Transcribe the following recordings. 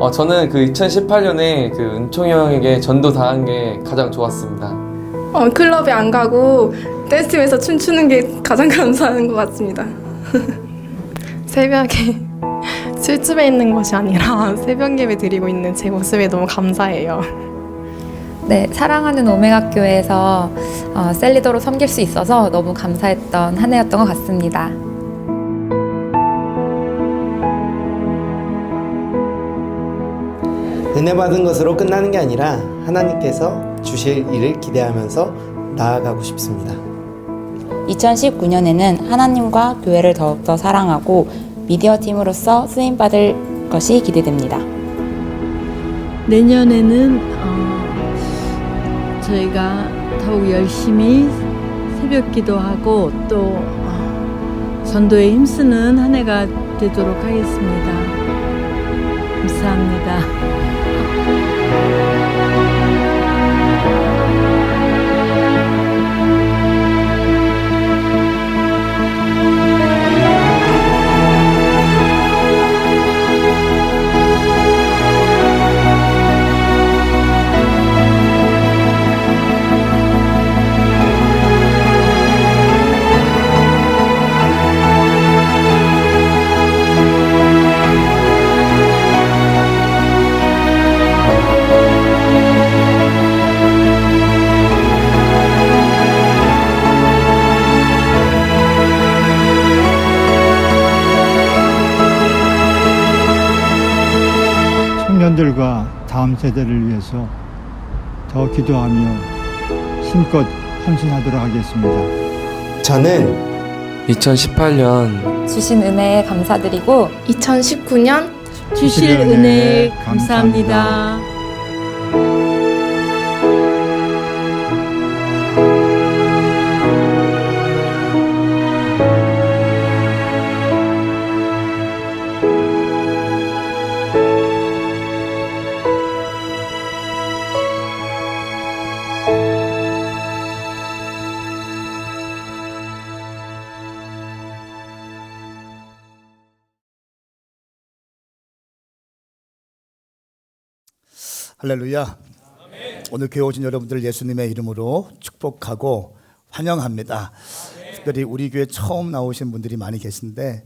저는 그 2018년에 그 은총이 형에게 전도 당한 게 가장 좋았습니다. 클럽에 안 가고 댄스팀에서 춤추는 게 가장 감사한 것 같습니다. 새벽에 술집에 있는 것이 아니라 새벽 예배 드리고 있는 제 모습에 너무 감사해요. 네, 사랑하는 오메가 교회에서 셀리더로 섬길 수 있어서 너무 감사했던 한 해였던 것 같습니다. 은혜 받은 것으로 끝나는 게 아니라 하나님께서 주실 일을 기대하면서 나아가고 싶습니다. 2019년에는 하나님과 교회를 더욱더 사랑하고 미디어 팀으로서 쓰임받을 것이 기대됩니다. 내년에는 저희가 더욱 열심히 새벽 기도하고 또 전도에 힘쓰는 한 해가 되도록 하겠습니다. 감사합니다. 청년들과 다음 세대를 위해서 더 기도하며 힘껏 헌신하도록 하겠습니다. 저는 2018년 주신 은혜에 감사드리고 2019년 주실 은혜에 감사합니다. 할렐루야. 오늘 교회 오신 여러분들 예수님의 이름으로 축복하고 환영합니다. 특별히 우리 교회 처음 나오신 분들이 많이 계신데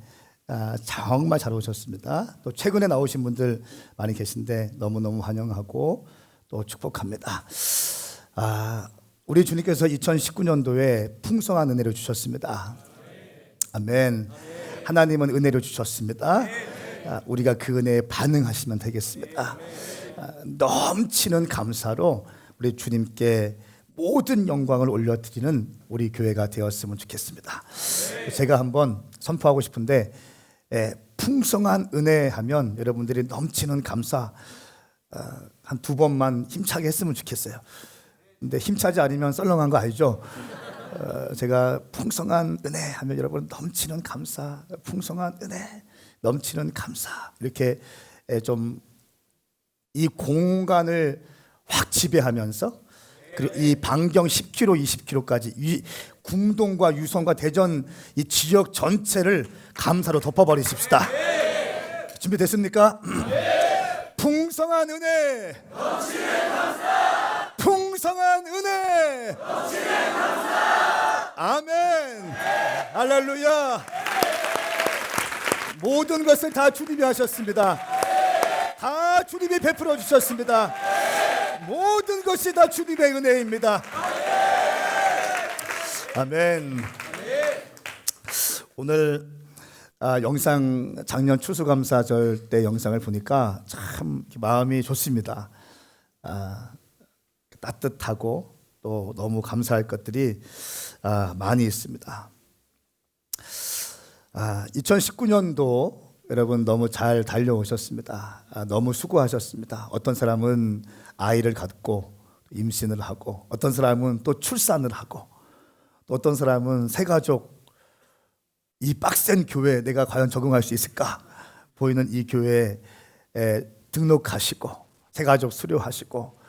정말 잘 오셨습니다. 또 최근에 나오신 분들 많이 계신데 너무너무 환영하고 또 축복합니다. 우리 주님께서 2019년도에 풍성한 은혜를 주셨습니다. 아멘. 하나님은 은혜를 주셨습니다. 우리가 그 은혜에 반응하시면 되겠습니다. 넘치는 감사로 우리 주님께 모든 영광을 올려드리는 우리 교회가 되었으면 좋겠습니다. 제가 한번 선포하고 싶은데 풍성한 은혜 하면 여러분들이 넘치는 감사 한 두 번만 힘차게 했으면 좋겠어요. 근데 힘차지 않으면 썰렁한 거 알죠? 제가 풍성한 은혜 하면 여러분 넘치는 감사, 풍성한 은혜, 넘치는 감사 이렇게 좀 이 공간을 확 지배하면서 그리고 이 반경 10km, 20km까지 이 궁동과 유성과 대전 이 지역 전체를 감사로 덮어버리십시다. 준비됐습니까? 풍성한 은혜, 풍성한 은혜, 아멘. 할렐루야. 모든 것을 다 주님이 하셨습니다. 다 주님이 베풀어 주셨습니다. 모든 것이 다 주님의 은혜입니다. 아멘. 오늘 영상 작년 추수감사절 때 영상을 보니까 참 마음이 좋습니다. 따뜻하고 또 너무 감사할 것들이 많이 있습니다. 2019년도 여러분 너무 잘 달려오셨습니다. 너무 수고하셨습니다. 어떤 사람은 아이를 갖고 임신을 하고, 어떤 사람은 또 출산을 하고, 또 어떤 사람은 새 가족, 이 빡센 교회에 내가 과연 적응할 수 있을까 보이는 이 교회에 등록하시고 새 가족 수료하시고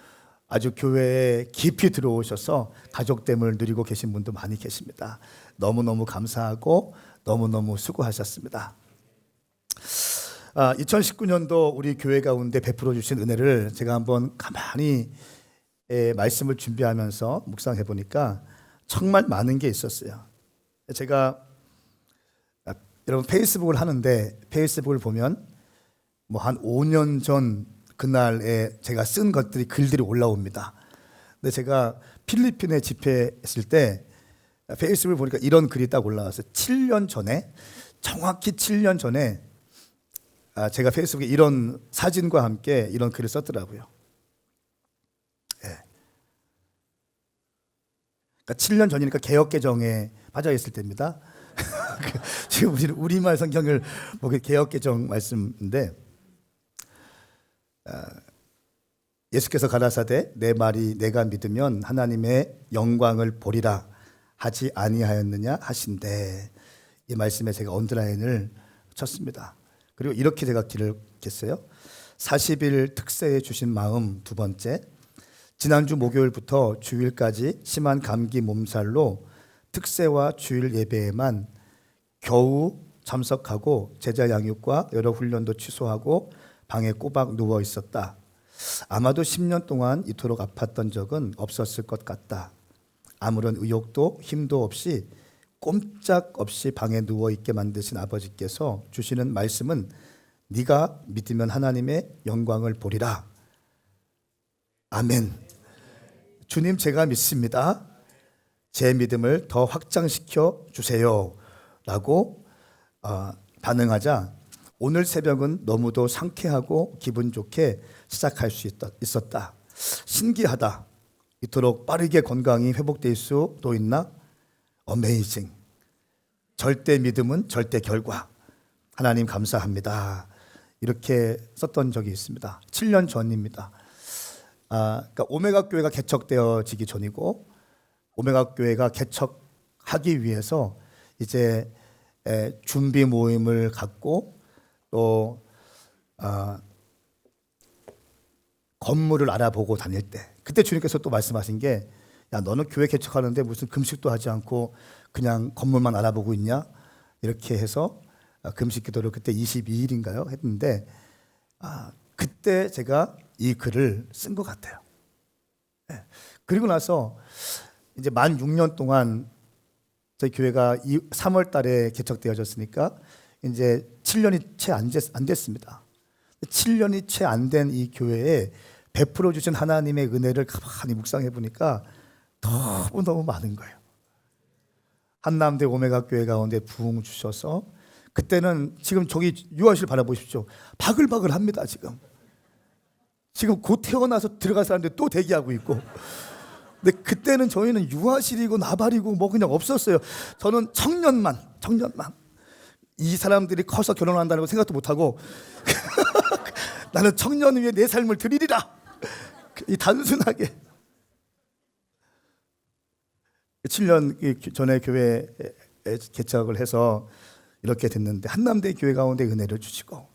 아주 교회에 깊이 들어오셔서 가족됨을 누리고 계신 분도 많이 계십니다. 너무너무 감사하고 너무너무 수고하셨습니다. 2019년도 우리 교회 가운데 베풀어 주신 은혜를 제가 한번 가만히 말씀을 준비하면서 묵상해 보니까 정말 많은 게 있었어요. 제가 여러분 페이스북을 하는데 페이스북을 보면 뭐 한 5년 전 그날에 제가 쓴 것들이 글들이 올라옵니다. 근데 제가 필리핀에 집회했을 때 페이스북을 보니까 이런 글이 딱 올라왔어요. 7년 전에, 정확히 7년 전에 제가 페이스북에 이런 사진과 함께 이런 글을 썼더라고요. 예. 그러니까 7년 전이니까 개역개정에 빠져 있을 때입니다. 지금 우리는 우리말 성경을 보게 개역개정 말씀인데, 예수께서 가라사대 내 말이 내가 믿으면 하나님의 영광을 보리라 하지 아니하였느냐 하신대. 이 말씀에 제가 언더라인을 쳤습니다. 그리고 이렇게 제가 기록했어요. 40일 특세에 주신 마음 두 번째, 지난주 목요일부터 주일까지 심한 감기 몸살로 특세와 주일 예배에만 겨우 참석하고 제자 양육과 여러 훈련도 취소하고 방에 꼬박 누워 있었다. 아마도 10년 동안 이토록 아팠던 적은 없었을 것 같다. 아무런 의욕도 힘도 없이 꼼짝없이 방에 누워있게 만드신 아버지께서 주시는 말씀은 네가 믿으면 하나님의 영광을 보리라. 아멘. 주님, 제가 믿습니다. 제 믿음을 더 확장시켜 주세요 라고 반응하자 오늘 새벽은 너무도 상쾌하고 기분 좋게 시작할 수 있었다. 신기하다. 이토록 빠르게 건강이 회복될 수도 있나? 어메이징. 절대 믿음은 절대 결과. 하나님 감사합니다. 이렇게 썼던 적이 있습니다. 7년 전입니다. 그러니까 오메가 교회가 개척되어지기 전이고, 오메가 교회가 개척하기 위해서 이제 준비 모임을 갖고 또 건물을 알아보고 다닐 때, 그때 주님께서 또 말씀하신 게, 야 너는 교회 개척하는데 무슨 금식도 하지 않고 그냥 건물만 알아보고 있냐? 이렇게 해서 금식 기도를 그때 22일인가요? 했는데 그때 제가 이 글을 쓴 것 같아요. 네. 그리고 나서 이제 만 6년 동안 저희 교회가 3월 달에 개척되어졌으니까 이제 7년이 채 안 됐습니다. 7년이 채 안 된 이 교회에 베풀어 주신 하나님의 은혜를 가만히 묵상해 보니까 너무 많은 거예요. 한남대 오메가 교회 가운데 부흥 주셔서, 그때는 지금 저기 유아실 바라보십시오. 바글바글합니다. 지금 곧 태어나서 들어갈 사람들 또 대기하고 있고. 근데 그때는 저희는 유아실이고 나발이고 뭐 그냥 없었어요. 저는 청년만 이 사람들이 커서 결혼한다는 거 생각도 못하고 나는 청년 위에 내 삶을 드리리라. 이 단순하게 7년 전에 교회에 개척을 해서 이렇게 됐는데, 한남대 교회 가운데 은혜를 주시고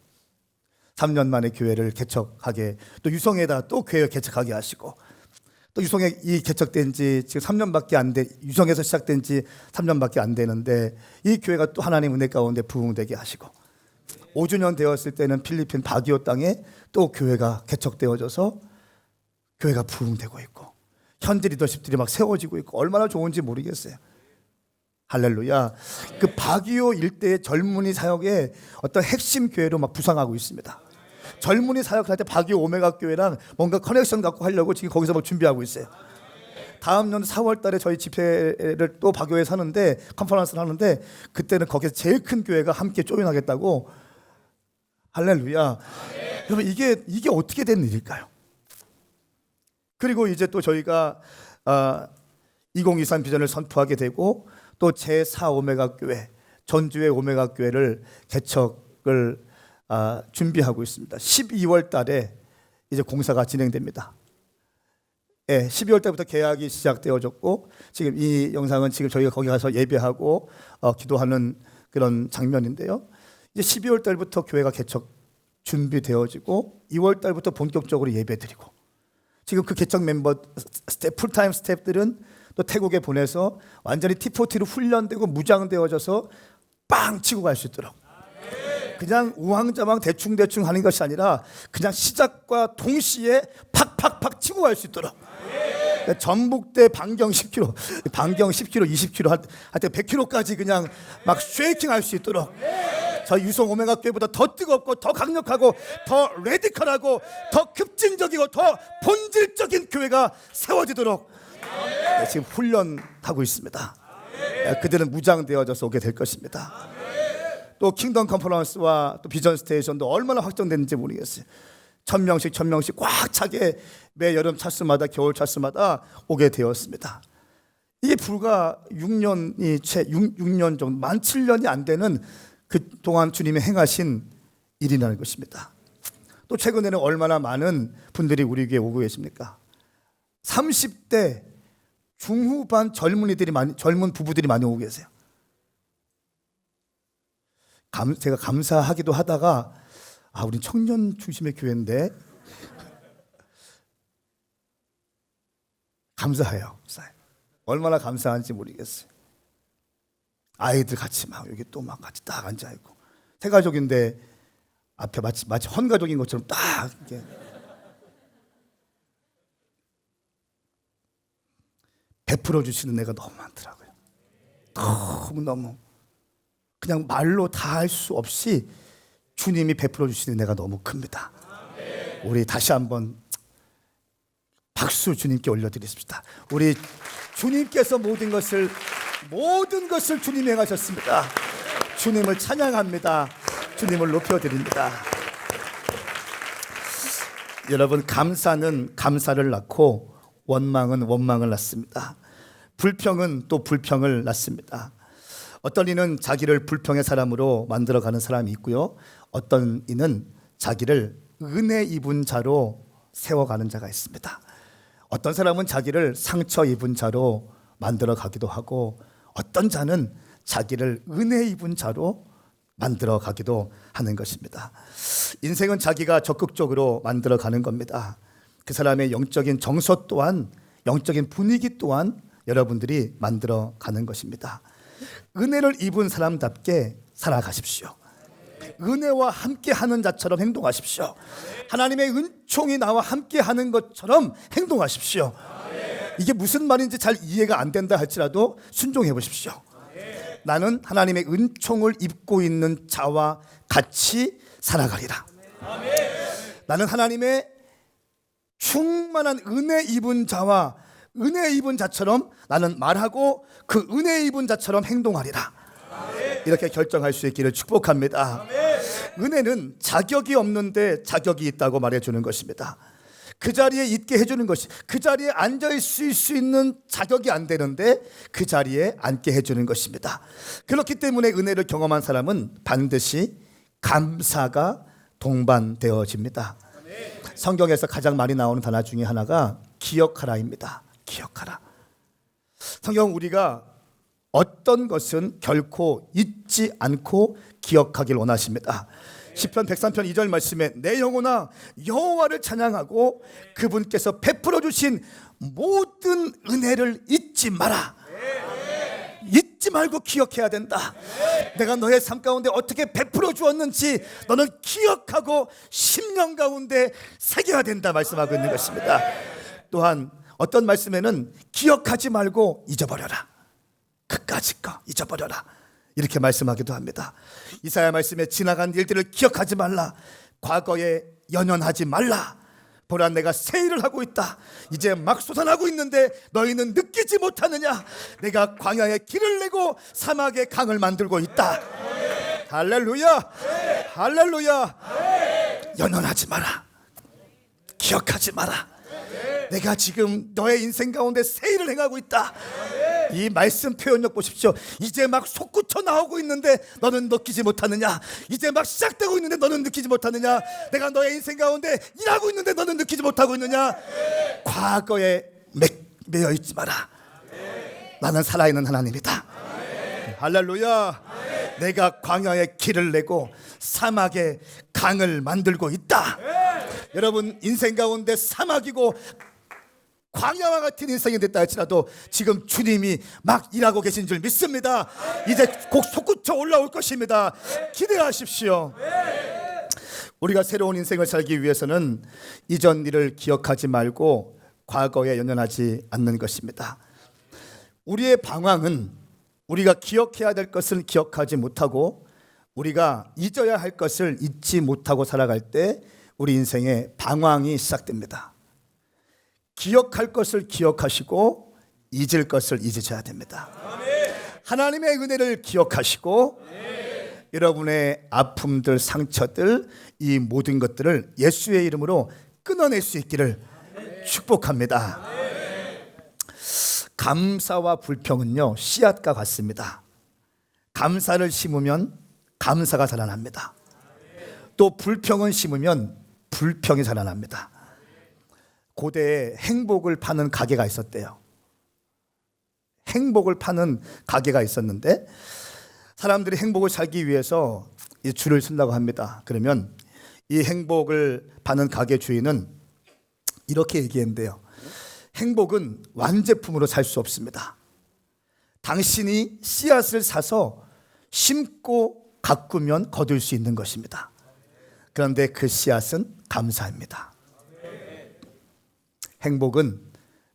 3년 만에 교회를 개척하게, 또 유성에다 또 교회 개척하게 하시고, 또 유성에 이 개척된 지 지금 3년밖에 안 돼, 유성에서 시작된 지 3년밖에 안 되는데 이 교회가 또 하나님 은혜 가운데 부흥되게 하시고, 5주년 되었을 때는 필리핀 바기오 땅에 또 교회가 개척되어져서 교회가 부흥되고 있고, 현지 리더십들이 막 세워지고 있고, 얼마나 좋은지 모르겠어요. 할렐루야. 그 바기오 일대의 젊은이 사역의 어떤 핵심 교회로 막 부상하고 있습니다. 젊은이 사역할 때 바기오 오메가 교회랑 뭔가 커넥션 갖고 하려고 지금 거기서 뭐 준비하고 있어요. 다음 년 4월 달에 저희 집회를 또 바기오에 사는데, 컨퍼런스를 하는데, 그때는 거기서 제일 큰 교회가 함께 조인하겠다고. 할렐루야. 여러분, 이게 어떻게 된 일일까요? 그리고 이제 또 저희가 2023 비전을 선포하게 되고, 또 제4 오메가 교회, 전주의 오메가 교회를 개척을 준비하고 있습니다. 12월 달에 이제 공사가 진행됩니다. 예, 12월 달부터 계약이 시작되어졌고, 지금 이 영상은 지금 저희가 거기 가서 예배하고 기도하는 그런 장면인데요. 이제 12월 달부터 교회가 개척 준비되어지고, 2월 달부터 본격적으로 예배드리고, 지금 그 개척 멤버 풀타임 스태프들은 또 태국에 보내서 완전히 T40로 훈련되고 무장되어져서 빵 치고 갈 수 있도록 그냥 우왕좌왕 대충대충 하는 것이 아니라 그냥 시작과 동시에 팍팍팍 치고 갈 수 있도록. 전북대 반경 10km, 반경 10km, 20km 할때 100km까지 그냥 막 쉐이킹 할 수 있도록 저 유성 오메가 교회보다 더 뜨겁고 더 강력하고 더 레디컬하고 더 급진적이고 더 본질적인 교회가 세워지도록 지금 훈련하고 있습니다. 그들은 무장되어져서 오게 될 것입니다. 또 킹덤 컨퍼런스와 또 비전 스테이션도 얼마나 확정됐는지 모르겠어요. 1000명씩 꽉 차게 매 여름 차수마다 겨울 차수마다 오게 되었습니다. 이게 불과 6년 정도, 만 7년이 안 되는 그동안 주님이 행하신 일이라는 것입니다. 또 최근에는 얼마나 많은 분들이 우리 교회에 오고 계십니까? 30대 중후반 젊은 부부들이 많이 오고 계세요. 제가 감사하기도 하다가 우린 청년 중심의 교회인데 감사해요. 얼마나 감사한지 모르겠어요. 아이들 같이 막 여기 또 막 같이 딱 앉아 있고 세 가족인데 앞에 마치 헌가족인 것처럼 딱 이렇게 베풀어 주시는 애가 너무 많더라고요. 너무 그냥 말로 다 할 수 없이 주님이 베풀어 주시는 애가 너무 큽니다. 우리 다시 한번 박수 주님께 올려드리십시다. 우리 주님께서 모든 것을 주님이 행하셨습니다. 주님을 찬양합니다. 주님을 높여드립니다. 여러분, 감사는 감사를 낳고 원망은 원망을 낳습니다. 불평은 또 불평을 낳습니다. 어떤 이는 자기를 불평의 사람으로 만들어가는 사람이 있고요, 어떤 이는 자기를 은혜 입은 자로 세워가는 자가 있습니다. 어떤 사람은 자기를 상처 입은 자로 만들어가기도 하고, 어떤 자는 자기를 은혜 입은 자로 만들어가기도 하는 것입니다. 인생은 자기가 적극적으로 만들어가는 겁니다. 그 사람의 영적인 정서 또한, 영적인 분위기 또한 여러분들이 만들어가는 것입니다. 은혜를 입은 사람답게 살아가십시오. 은혜와 함께하는 자처럼 행동하십시오. 하나님의 은총이 나와 함께하는 것처럼 행동하십시오. 이게 무슨 말인지 잘 이해가 안 된다 할지라도 순종해 보십시오. 나는 하나님의 은총을 입고 있는 자와 같이 살아가리라. 나는 하나님의 충만한 은혜 입은 자와 은혜 입은 자처럼 나는 말하고 그 은혜 입은 자처럼 행동하리라. 이렇게 결정할 수 있기를 축복합니다. 은혜는 자격이 없는데 자격이 있다고 말해주는 것입니다. 그 자리에 있게 해주는 것이, 그 자리에 앉아 있을 수 있는 자격이 안 되는데 그 자리에 앉게 해주는 것입니다. 그렇기 때문에 은혜를 경험한 사람은 반드시 감사가 동반되어집니다. 성경에서 가장 많이 나오는 단어 중에 하나가 기억하라입니다. 기억하라. 성경 우리가 어떤 것은 결코 잊지 않고 기억하길 원하십니다. 시편 103편 2절 말씀에 내 영혼아 여호와를 찬양하고 그분께서 베풀어 주신 모든 은혜를 잊지 마라. 잊지 말고 기억해야 된다. 내가 너의 삶 가운데 어떻게 베풀어 주었는지 너는 기억하고 10년 가운데 새겨야 된다 말씀하고 있는 것입니다. 또한 어떤 말씀에는 기억하지 말고 잊어버려라. 그까짓 거 잊어버려라. 이렇게 말씀하기도 합니다. 이사야 말씀에 지나간 일들을 기억하지 말라. 과거에 연연하지 말라. 보라 내가 새 일을 하고 있다. 이제 막 솟아나고 있는데 너희는 느끼지 못하느냐. 내가 광야에 길을 내고 사막에 강을 만들고 있다. 할렐루야. 할렐루야. 연연하지 마라. 기억하지 마라. 내가 지금 너의 인생 가운데 새 일을 행하고 있다. 이 말씀 표현력 보십시오. 이제 막 솟구쳐 나오고 있는데 너는 느끼지 못하느냐. 이제 막 시작되고 있는데 너는 느끼지 못하느냐. 내가 너의 인생 가운데 일하고 있는데 너는 느끼지 못하고 있느냐. 과거에 매여 있지 마라. 나는 살아있는 하나님이다. 할렐루야. 내가 광야에 길을 내고 사막에 강을 만들고 있다. 여러분 인생 가운데 사막이고 광야와 같은 인생이 됐다 할지라도 지금 주님이 막 일하고 계신 줄 믿습니다. 이제 곧 솟구쳐 올라올 것입니다. 기대하십시오. 우리가 새로운 인생을 살기 위해서는 이전 일을 기억하지 말고 과거에 연연하지 않는 것입니다. 우리의 방황은 우리가 기억해야 될 것을 기억하지 못하고 우리가 잊어야 할 것을 잊지 못하고 살아갈 때 우리 인생의 방황이 시작됩니다. 기억할 것을 기억하시고 잊을 것을 잊으셔야 됩니다. 하나님의 은혜를 기억하시고 여러분의 아픔들, 상처들, 이 모든 것들을 예수의 이름으로 끊어낼 수 있기를 축복합니다. 감사와 불평은요, 씨앗과 같습니다. 감사를 심으면 감사가 자라납니다. 또 불평은 심으면 불평이 자라납니다. 고대에 행복을 파는 가게가 있었대요. 행복을 파는 가게가 있었는데 사람들이 행복을 살기 위해서 이 줄을 쓴다고 합니다. 그러면 이 행복을 파는 가게 주인은 이렇게 얘기했는데요. 행복은 완제품으로 살 수 없습니다. 당신이 씨앗을 사서 심고 가꾸면 거둘 수 있는 것입니다. 그런데 그 씨앗은 감사입니다. 행복은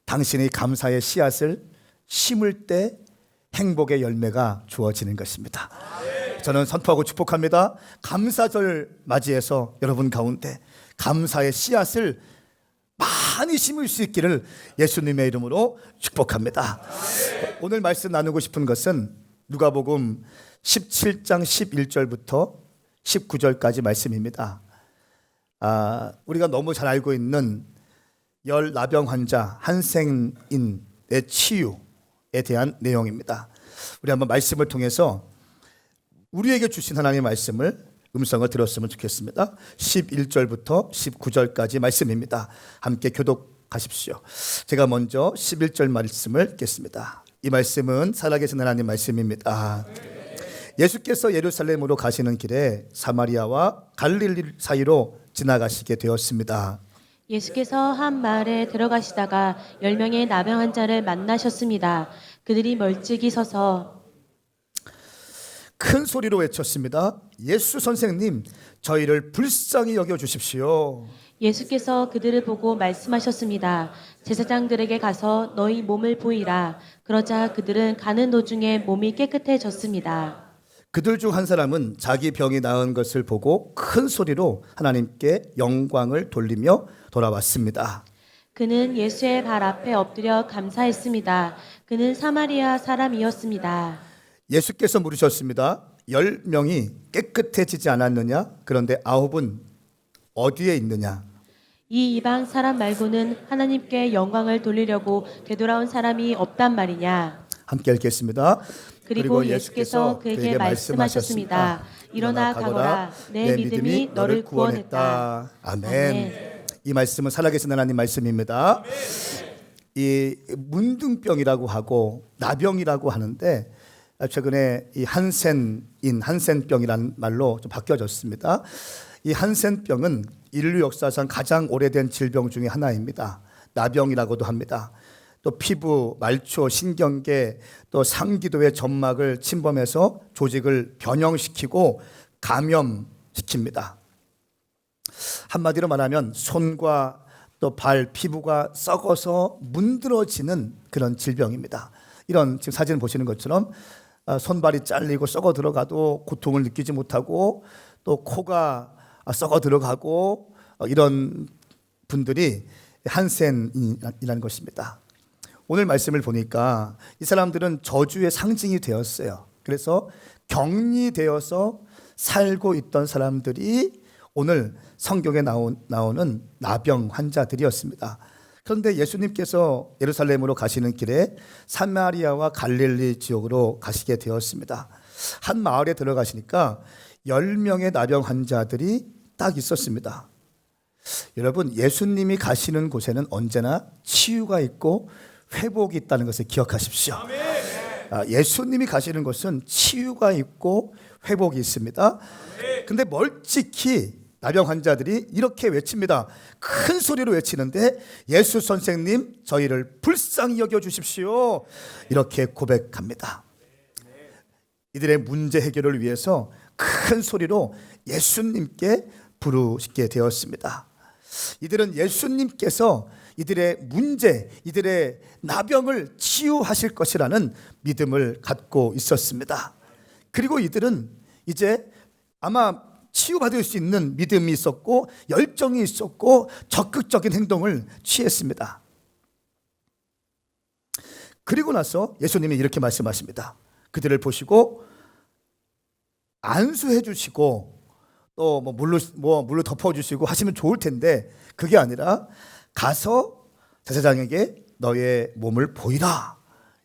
당신이 감사의 씨앗을 심을 때 행복의 열매가 주어지는 것입니다. 저는 선포하고 축복합니다. 감사절 맞이해서 여러분 가운데 감사의 씨앗을 많이 심을 수 있기를 예수님의 이름으로 축복합니다. 오늘 말씀 나누고 싶은 것은 누가복음 17장 11절부터 19절까지 말씀입니다. 우리가 너무 잘 알고 있는 열나병 환자 한센인의 치유에 대한 내용입니다. 우리 한번 말씀을 통해서 우리에게 주신 하나님의 말씀을 음성을 들었으면 좋겠습니다. 11절부터 19절까지 말씀입니다. 함께 교독하십시오. 제가 먼저 11절 말씀을 읽겠습니다. 이 말씀은 살아계신 하나님 말씀입니다. 예수께서 예루살렘으로 가시는 길에 사마리아와 갈릴리 사이로 지나가시게 되었습니다. 예수께서 한 마을에 들어가시다가 10명의 나병 환자를 만나셨습니다. 그들이 멀찍이 서서 큰 소리로 외쳤습니다. 예수 선생님, 저희를 불쌍히 여겨 주십시오. 예수께서 그들을 보고 말씀하셨습니다. 제사장들에게 가서 너희 몸을 보이라. 그러자 그들은 가는 도중에 몸이 깨끗해졌습니다. 그들 중 한 사람은 자기 병이 나은 것을 보고 큰 소리로 하나님께 영광을 돌리며 돌아왔습니다. 그는 예수의 발 앞에 엎드려 감사했습니다. 그는 사마리아 사람이었습니다. 예수께서 물으셨습니다. 10명이 깨끗해지지 않았느냐? 그런데 9은 어디에 있느냐? 이 이방 사람 말고는 하나님께 영광을 돌리려고 되돌아온 사람이 없단 말이냐? 함께 읽겠습니다. 그리고 예수께서 그에게 말씀하셨습니다. 일어나 가거라. 내 믿음이 너를 구원했다. 아멘. 이 말씀은 살아계신 하나님 말씀입니다. 이 문둥병이라고 하고 나병이라고 하는데 최근에 이 한센병이라는 말로 좀 바뀌어졌습니다. 이 한센병은 인류 역사상 가장 오래된 질병 중에 하나입니다. 나병이라고도 합니다. 또 피부, 말초, 신경계, 또 상기도의 점막을 침범해서 조직을 변형시키고 감염시킵니다. 한마디로 말하면 손과 또 발, 피부가 썩어서 문드러지는 그런 질병입니다. 이런 지금 사진 보시는 것처럼 손발이 잘리고 썩어 들어가도 고통을 느끼지 못하고 또 코가 썩어 들어가고 이런 분들이 한센이라는 것입니다. 오늘 말씀을 보니까 이 사람들은 저주의 상징이 되었어요. 그래서 격리되어서 살고 있던 사람들이 오늘 성경에 나오는 나병 환자들이었습니다. 그런데 예수님께서 예루살렘으로 가시는 길에 사마리아와 갈릴리 지역으로 가시게 되었습니다. 한 마을에 들어가시니까 10명의 나병 환자들이 딱 있었습니다. 여러분, 예수님이 가시는 곳에는 언제나 치유가 있고 회복이 있다는 것을 기억하십시오. 예수님이 가시는 곳은 치유가 있고 회복이 있습니다. 근데 멀찍이 나병 환자들이 이렇게 외칩니다. 큰 소리로 외치는데 예수 선생님 저희를 불쌍히 여겨 주십시오. 이렇게 고백합니다. 이들의 문제 해결을 위해서 큰 소리로 예수님께 부르시게 되었습니다. 이들은 예수님께서 이들의 문제, 이들의 나병을 치유하실 것이라는 믿음을 갖고 있었습니다. 그리고 이들은 이제 아마 치유받을 수 있는 믿음이 있었고 열정이 있었고 적극적인 행동을 취했습니다. 그리고 나서 예수님이 이렇게 말씀하십니다. 그들을 보시고 안수해 주시고 또 물로 덮어 주시고 하시면 좋을 텐데 그게 아니라 가서 제사장에게 너의 몸을 보이라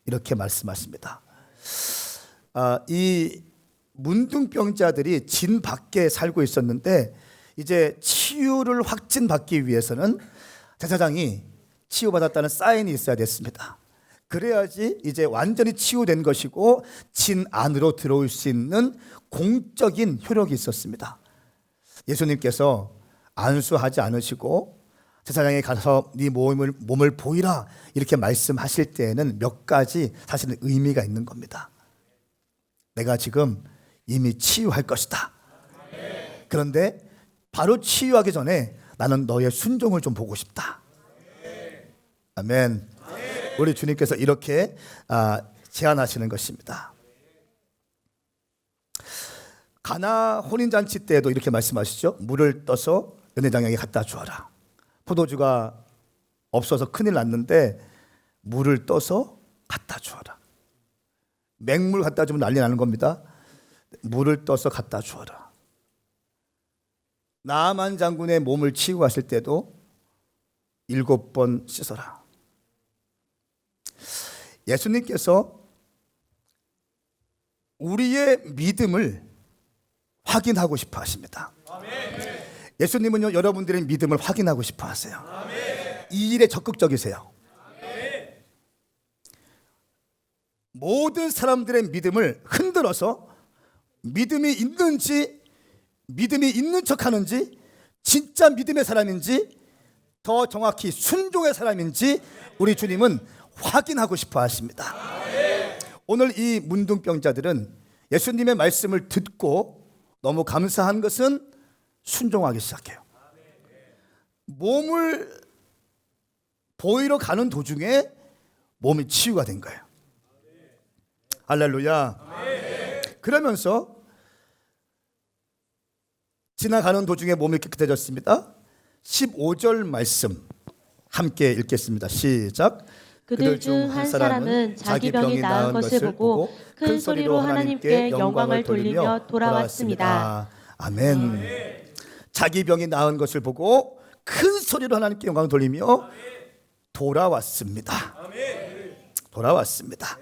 이렇게 말씀하십니다. 이 문둥병자들이 진 밖에 살고 있었는데 이제 치유를 확진받기 위해서는 제사장이 치유받았다는 사인이 있어야 됐습니다. 그래야지 이제 완전히 치유된 것이고 진 안으로 들어올 수 있는 공적인 효력이 있었습니다. 예수님께서 안수하지 않으시고 제사장에 가서 네 몸을 보이라 이렇게 말씀하실 때에는 몇 가지 사실은 의미가 있는 겁니다. 내가 지금 이미 치유할 것이다. 그런데 바로 치유하기 전에 나는 너의 순종을 좀 보고 싶다. 아멘. 우리 주님께서 이렇게 제안하시는 것입니다. 가나 혼인잔치 때에도 이렇게 말씀하시죠. 물을 떠서 연회장에게 갖다 주어라. 포도주가 없어서 큰일 났는데 물을 떠서 갖다 주어라. 맹물 갖다 주면 난리 나는 겁니다. 물을 떠서 갖다 주어라. 나아만 장군의 몸을 치유하실 때도 7번 씻어라. 예수님께서 우리의 믿음을 확인하고 싶어 하십니다. 예수님은요, 여러분들의 믿음을 확인하고 싶어 하세요. 이 일에 적극적이세요. 모든 사람들의 믿음을 흔들어서 믿음이 있는지, 믿음이 있는 척 하는지, 진짜 믿음의 사람인지, 더 정확히 순종의 사람인지 우리 주님은 확인하고 싶어 하십니다. 오늘 이 문둥병자들은 예수님의 말씀을 듣고 너무 감사한 것은 순종하기 시작해요. 몸을 보이러 가는 도중에 몸이 치유가 된 거예요. 할렐루야. 그러면서 지나가는 도중에 몸이 깨끗해졌습니다. 15절 말씀 함께 읽겠습니다. 시작. 그들 중 한 사람은 자기 병이 나은 것을 보고 큰 소리로 하나님께 영광을 돌리며 돌아왔습니다. 아멘. 자기 병이 나은 것을 보고 큰 소리로 하나님께 영광을 돌리며 돌아왔습니다. 돌아왔습니다.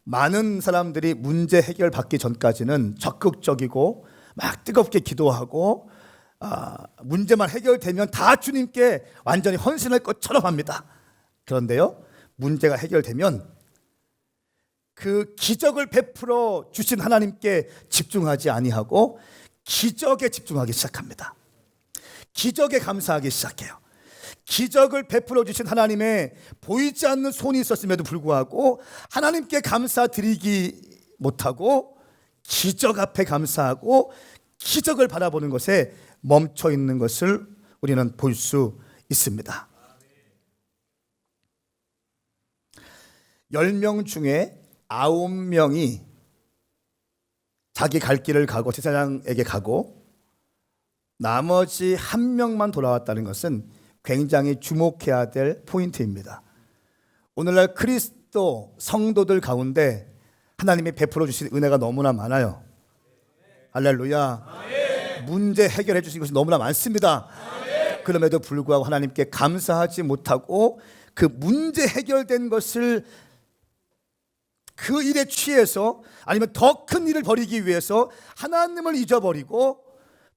많은 사람들이 문제 해결 받기 전까지는 적극적이고 막 뜨겁게 기도하고 문제만 해결되면 다 주님께 완전히 헌신할 것처럼 합니다. 그런데요, 문제가 해결되면 그 기적을 베풀어 주신 하나님께 집중하지 아니하고 기적에 집중하기 시작합니다. 기적에 감사하기 시작해요. 기적을 베풀어 주신 하나님의 보이지 않는 손이 있었음에도 불구하고 하나님께 감사드리기 못하고 기적 앞에 감사하고 기적을 바라보는 것에 멈춰 있는 것을 우리는 볼 수 있습니다. 10명 중에 9명이 자기 갈 길을 가고 제사장에게 가고 나머지 1명만 돌아왔다는 것은 굉장히 주목해야 될 포인트입니다. 오늘날 그리스도 성도들 가운데 하나님이 베풀어 주신 은혜가 너무나 많아요. 할렐루야. 문제 해결해 주신 것이 너무나 많습니다. 그럼에도 불구하고 하나님께 감사하지 못하고 그 문제 해결된 것을 그 일에 취해서 아니면 더 큰 일을 벌이기 위해서 하나님을 잊어버리고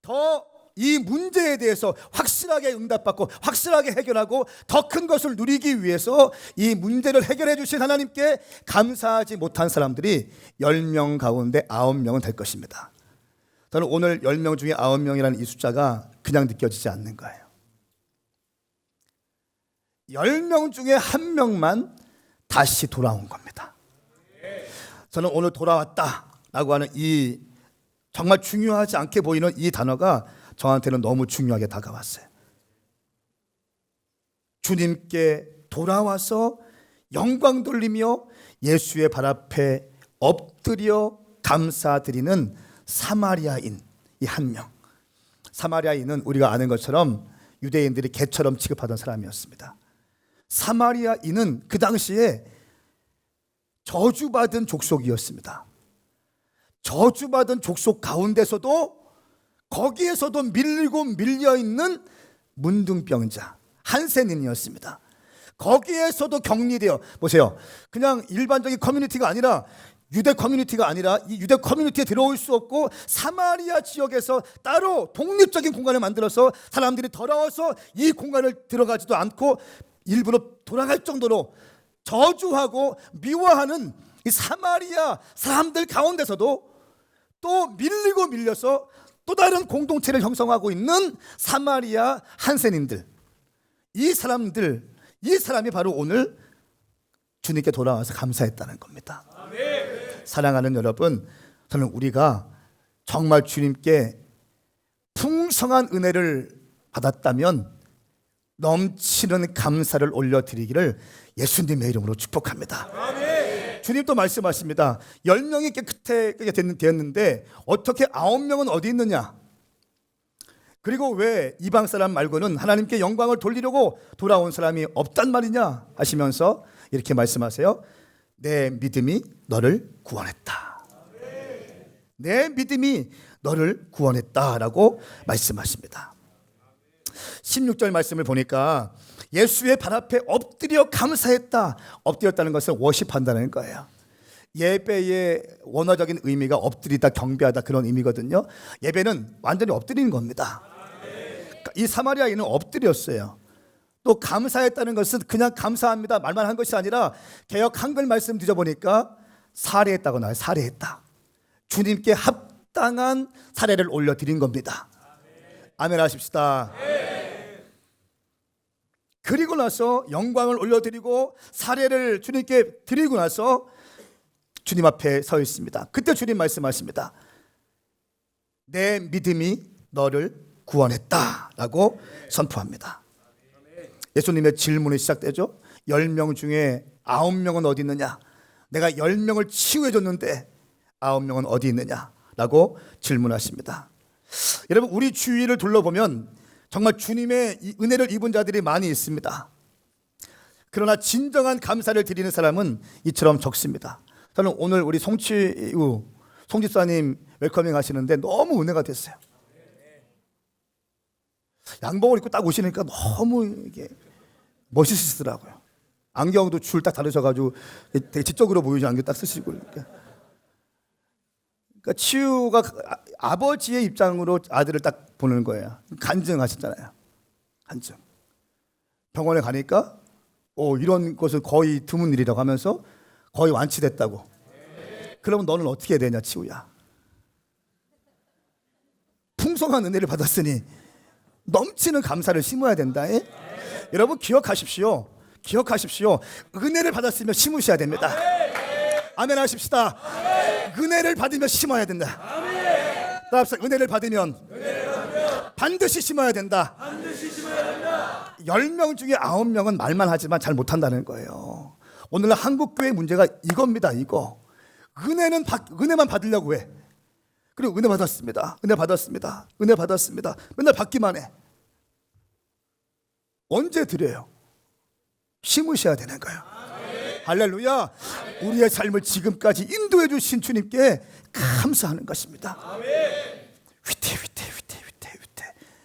더 이 문제에 대해서 확실하게 응답받고 확실하게 해결하고 더 큰 것을 누리기 위해서 이 문제를 해결해 주신 하나님께 감사하지 못한 사람들이 10명 가운데 9명은 될 것입니다. 저는 오늘 10명 중에 9명이라는 이 숫자가 그냥 느껴지지 않는 거예요. 10명 중에 1명만 다시 돌아온 겁니다. 저는 오늘 돌아왔다라고 하는 이 정말 중요하지 않게 보이는 이 단어가 저한테는 너무 중요하게 다가왔어요. 주님께 돌아와서 영광 돌리며 예수의 발 앞에 엎드려 감사드리는 사마리아인 이 한 명. 사마리아인은 우리가 아는 것처럼 유대인들이 개처럼 취급하던 사람이었습니다. 사마리아인은 그 당시에 저주받은 족속이었습니다. 저주받은 족속 가운데서도 거기에서도 밀리고 밀려있는 문둥병자 한센인이었습니다. 거기에서도 격리되어 보세요. 그냥 일반적인 커뮤니티가 아니라 유대 커뮤니티가 아니라 이 유대 커뮤니티에 들어올 수 없고 사마리아 지역에서 따로 독립적인 공간을 만들어서 사람들이 더러워서 이 공간을 들어가지도 않고 일부러 돌아갈 정도로 저주하고 미워하는 이 사마리아 사람들 가운데서도 또 밀리고 밀려서 또 다른 공동체를 형성하고 있는 사마리아 한센인들, 이 사람이 바로 오늘 주님께 돌아와서 감사했다는 겁니다. 사랑하는 여러분, 저는 우리가 정말 주님께 풍성한 은혜를 받았다면 넘치는 감사를 올려드리기를 예수님의 이름으로 축복합니다. 주님도 말씀하십니다. 10명이 깨끗하게 되었는데 어떻게 9명은 어디 있느냐? 그리고 왜 이방 사람 말고는 하나님께 영광을 돌리려고 돌아온 사람이 없단 말이냐 하시면서 이렇게 말씀하세요. 내 믿음이 너를 구원했다. 내 믿음이 너를 구원했다라고 말씀하십니다. 16절 말씀을 보니까 예수의 발 앞에 엎드려 감사했다. 엎드렸다는 것은 워십한다는 거예요. 예배의 원어적인 의미가 엎드리다, 경배하다 그런 의미거든요. 예배는 완전히 엎드리는 겁니다. 이 사마리아인은 엎드렸어요. 또 감사했다는 것은 그냥 감사합니다 말만 한 것이 아니라 개역 한글 말씀 뒤져보니까 살해했다고 나와요. 살해했다. 주님께 합당한 사례를 올려드린 겁니다. 아멘 하십시다. 그리고 나서 영광을 올려드리고 사례를 주님께 드리고 나서 주님 앞에 서 있습니다. 그때 주님 말씀하십니다. 내 믿음이 너를 구원했다라고 선포합니다. 예수님의 질문이 시작되죠. 10명 중에 9명은 어디 있느냐? 내가 10명을 치유해줬는데 9명은 어디 있느냐라고 질문하십니다. 여러분, 우리 주위를 둘러보면 정말 주님의 은혜를 입은 자들이 많이 있습니다. 그러나 진정한 감사를 드리는 사람은 이처럼 적습니다. 저는 오늘 우리 송집사님 웰커밍 하시는데 너무 은혜가 됐어요. 양복을 입고 딱 오시니까 너무 이게 멋있으시더라고요. 안경도 줄 딱 다르셔가지고 되게 지적으로 보이는 안경 딱 쓰시고. 그러니까 치유가 아버지의 입장으로 아들을 딱 보는 거예요. 간증하셨잖아요. 간증. 병원에 가니까 이런 것은 거의 드문 일이라고 하면서 거의 완치됐다고. 그러면 너는 어떻게 해야 되냐, 치유야. 풍성한 은혜를 받았으니 넘치는 감사를 심어야 된다. 여러분 기억하십시오. 은혜를 받았으면 심으셔야 됩니다. 아멘 하십시다. 은혜를 받으면 심어야 된다. 따라합시다. 은혜를 받으면 반드시 심어야 된다. 10명 중에 9명은 말만 하지만 잘 못한다는 거예요. 오늘날 한국교회 문제가 이겁니다. 이거 은혜만 받으려고 해. 그리고 은혜 받았습니다. 맨날 받기만 해. 언제 드려요? 심으셔야 되는 거예요. 할렐루야. 우리의 삶을 지금까지 인도해 주신 주님께 감사하는 것입니다.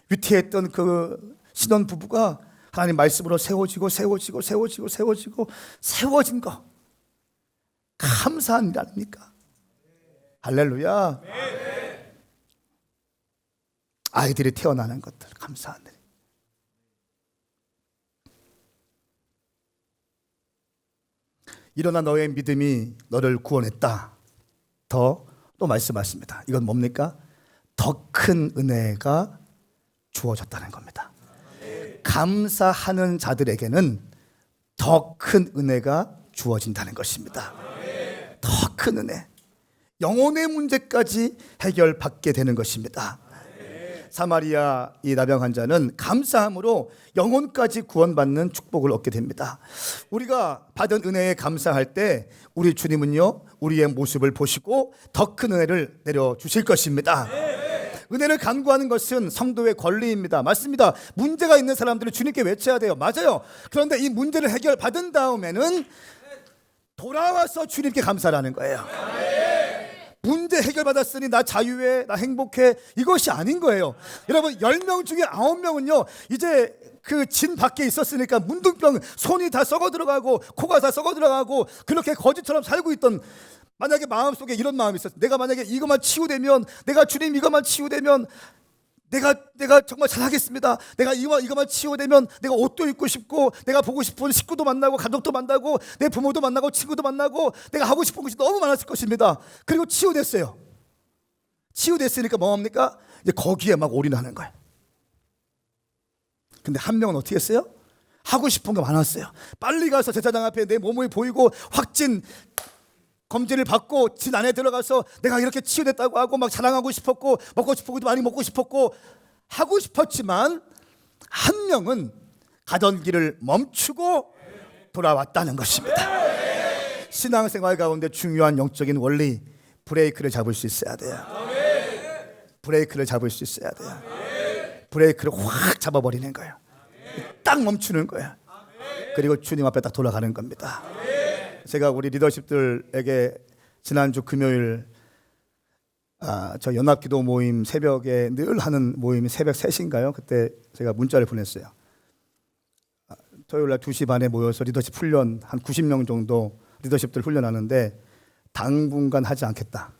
위태했던 그 신혼 부부가 하나님 말씀으로 세워진 거 감사한 일 아닙니까? 할렐루야. 아이들이 태어나는 것들 감사한 일. 일어나 너의 믿음이 너를 구원했다. 또 말씀하십니다. 이건 뭡니까? 더 큰 은혜가 주어졌다는 겁니다. 감사하는 자들에게는 더 큰 은혜가 주어진다는 것입니다. 더 큰 은혜. 영혼의 문제까지 해결받게 되는 것입니다. 사마리아 이 나병 환자는 감사함으로 영혼까지 구원받는 축복을 얻게 됩니다. 우리가 받은 은혜에 감사할 때 우리 주님은요, 우리의 모습을 보시고 더 큰 은혜를 내려주실 것입니다. 은혜를 간구하는 것은 성도의 권리입니다. 맞습니다. 문제가 있는 사람들은 주님께 외쳐야 돼요. 맞아요. 그런데 이 문제를 해결받은 다음에는 돌아와서 주님께 감사라는 거예요. 문제 해결받았으니 나 자유해, 나 행복해, 이것이 아닌 거예요. 여러분, 10명 중에 9명은요 이제 그 진 밖에 있었으니까 문둥병, 손이 다 썩어 들어가고 코가 다 썩어 들어가고 그렇게 거지처럼 살고 있던, 만약에 마음속에 이런 마음이 있었어. 내가 만약에 이것만 치유되면, 내가 주님 이것만 치유되면 내가 정말 잘하겠습니다. 내가 이것만 치유되면 내가 옷도 입고 싶고, 내가 보고 싶은 식구도 만나고, 가족도 만나고, 내 부모도 만나고, 친구도 만나고, 내가 하고 싶은 것이 너무 많았을 것입니다. 그리고 치유됐어요. 치유됐으니까 뭐합니까? 이제 거기에 막 올인하는 거예요. 근데 한 명은 어떻게 했어요? 하고 싶은 거 많았어요. 빨리 가서 제사장 앞에 내 몸을 보이고 확진 검진을 받고 진 안에 들어가서 내가 이렇게 치유됐다고 하고 막 자랑하고 싶었고, 먹고 싶은 것도 많이 먹고 싶었고 하고 싶었지만, 한 명은 가던 길을 멈추고 돌아왔다는 것입니다. 신앙생활 가운데 중요한 영적인 원리, 브레이크를 잡을 수 있어야 돼요. 브레이크를 잡을 수 있어야 돼요. 브레이크를 확 잡아버리는 거예요. 딱 멈추는 거예요. 그리고 주님 앞에 딱 돌아가는 겁니다. 제가 우리 리더십들에게 지난주 금요일 저 연합기도 모임 새벽에 늘 하는 모임이 새벽 3시인가요? 그때 제가 문자를 보냈어요. 토요일 날 2시 반에 모여서 리더십 훈련 한 90명 정도 리더십들 훈련하는데 당분간 하지 않겠다.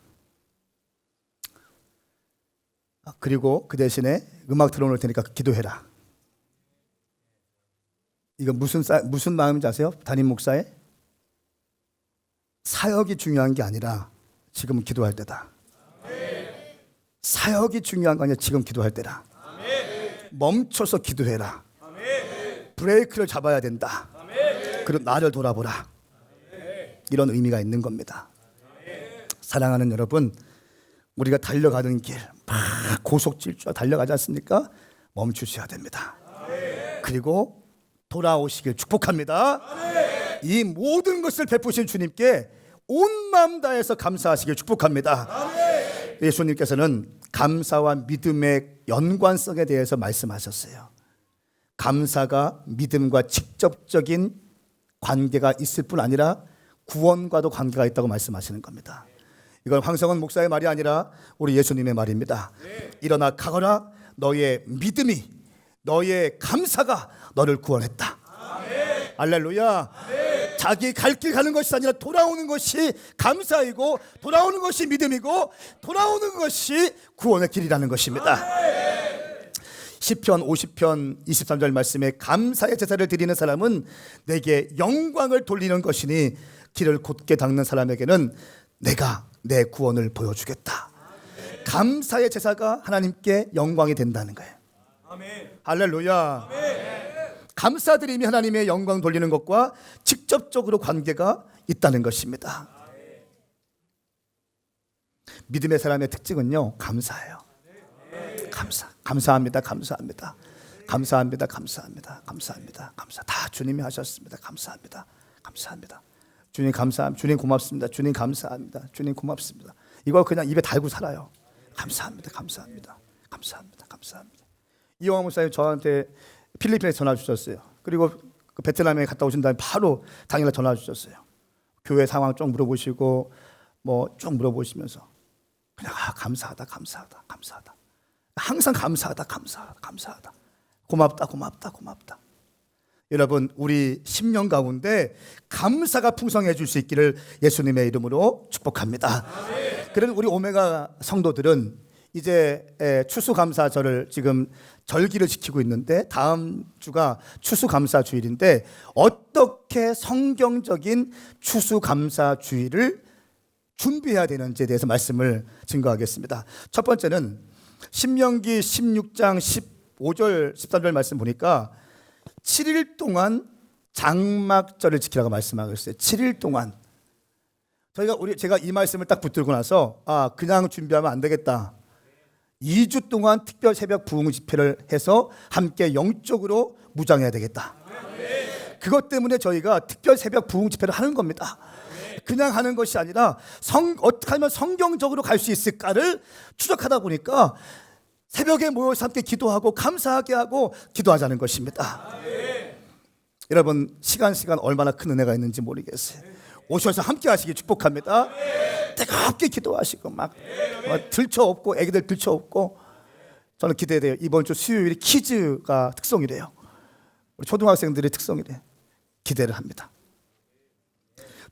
그리고 그 대신에 음악 틀어놓을 테니까 기도해라. 이거 무슨 마음인지 아세요? 담임 목사의? 사역이 중요한 게 아니라 지금은 기도할 때다. 사역이 중요한 거 아니라 지금 기도할 때다. 멈춰서 기도해라. 브레이크를 잡아야 된다. 그리고 나를 돌아보라. 이런 의미가 있는 겁니다. 사랑하는 여러분, 우리가 달려가는 길 막 고속질주와 달려가지 않습니까? 멈추셔야 됩니다. 그리고 돌아오시길 축복합니다. 이 모든 것을 베푸신 주님께 온 마음 다해서 감사하시길 축복합니다. 예수님께서는 감사와 믿음의 연관성에 대해서 말씀하셨어요. 감사가 믿음과 직접적인 관계가 있을 뿐 아니라 구원과도 관계가 있다고 말씀하시는 겁니다. 이건 황성원 목사의 말이 아니라 우리 예수님의 말입니다. 일어나 가거라. 너의 믿음이, 너의 감사가 너를 구원했다. 할렐루야. 자기 갈 길 가는 것이 아니라 돌아오는 것이 감사이고, 돌아오는 것이 믿음이고, 돌아오는 것이 구원의 길이라는 것입니다. 시편 50편 23절 말씀에 감사의 제사를 드리는 사람은 내게 영광을 돌리는 것이니 길을 곧게 닦는 사람에게는 내가 내 구원을 보여주겠다. 감사의 제사가 하나님께 영광이 된다는 거예요. 할렐루야. 감사드림이 하나님의 영광 돌리는 것과 직접적으로 관계가 있다는 것입니다. 믿음의 사람의 특징은요, 감사예요. 감사합니다. 다 주님이 하셨습니다. 감사합니다. 주님 감사합니다. 주님 고맙습니다. 주님 감사합니다. 주님 고맙습니다. 이걸 그냥 입에 달고 살아요. 감사합니다. 이영화 목사님 저한테 필리핀에서 전화 주셨어요. 그리고 그 베트남에 갔다 오신 다음에 바로 당일날 전화 주셨어요. 교회 상황 좀 물어보시고 뭐 쭉 물어보시면서 그냥 감사하다. 항상 감사하다. 고맙다. 여러분, 우리 10년 가운데 감사가 풍성해질 수 있기를 예수님의 이름으로 축복합니다. 그런 우리 오메가 성도들은 이제 추수감사절을 지금 절기를 지키고 있는데, 다음 주가 추수감사주일인데 어떻게 성경적인 추수감사주일을 준비해야 되는지에 대해서 말씀을 증거하겠습니다. 첫 번째는 신명기 16장 15절 13절 말씀 보니까 7일 동안 장막절을 지키라고 말씀하고 있어요. 7일 동안. 제가 이 말씀을 딱 붙들고 나서 그냥 준비하면 안 되겠다. 2주 동안 특별 새벽 부흥 집회를 해서 함께 영적으로 무장해야 되겠다. 그것 때문에 저희가 특별 새벽 부흥 집회를 하는 겁니다. 그냥 하는 것이 아니라 어떻게 하면 성경적으로 갈 수 있을까를 추적하다 보니까 새벽에 모여서 함께 기도하고 감사하게 하고 기도하자는 것입니다. 여러분 시간 얼마나 큰 은혜가 있는지 모르겠어요. 오셔서 함께 하시기 축복합니다. 뜨겁게 기도하시고 막 들쳐업고 애기들 들쳐업고 저는 기대돼요. 이번 주 수요일이 키즈가 특성이래요. 우리 초등학생들의 특성이래요. 기대를 합니다.